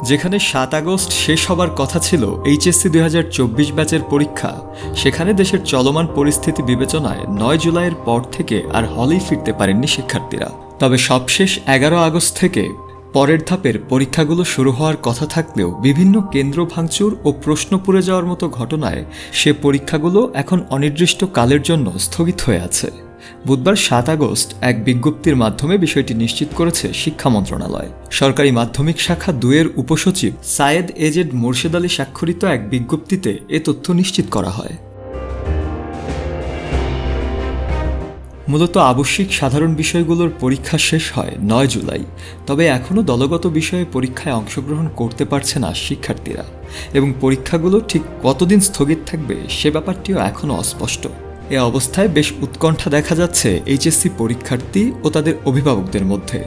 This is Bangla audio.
যেখানে ৭ আগস্ট শেষ হবার কথা ছিল এইচএসসি ২০২৪ ব্যাচের পরীক্ষা, সেখানে দেশের চলমান পরিস্থিতি বিবেচনায় ৯ জুলাইয়ের পর থেকে আর হলেই ফিরতে পারেননি শিক্ষার্থীরা। তবে সবশেষ ১১ আগস্ট থেকে পরের ধাপের পরীক্ষাগুলো শুরু হওয়ার কথা থাকলেও বিভিন্ন কেন্দ্র ভাঙচুর ও প্রশ্ন পুড়ে যাওয়ার মতো ঘটনায় সে পরীক্ষাগুলো এখন অনির্দিষ্ট কালের জন্য স্থগিত হয়ে আছে। বুধবার ৭ আগস্ট এক বিজ্ঞপ্তির মাধ্যমে বিষয়টি নিশ্চিত করেছে শিক্ষা মন্ত্রণালয়। সরকারি মাধ্যমিক শাখা ২-এর উপসচিব সায়েদ এজেড মোর্শেদ আলী স্বাক্ষরিত এক বিজ্ঞপ্তিতে এ তথ্য নিশ্চিত করা হয়। মূলত আবশ্যিক সাধারণ বিষয়গুলোর পরীক্ষা শেষ হয় ৯ জুলাই। তবে এখনও দলগত বিষয়ে পরীক্ষায় অংশগ্রহণ করতে পারছে না শিক্ষার্থীরা, এবং পরীক্ষাগুলো ঠিক কতদিন স্থগিত থাকবে সে ব্যাপারটিও এখনও অস্পষ্ট। এ অবস্থায় বেশ উৎকণ্ঠা দেখা যাচ্ছে এইচএসসি পরীক্ষার্থী ও তাদের অভিভাবকদের মধ্যে।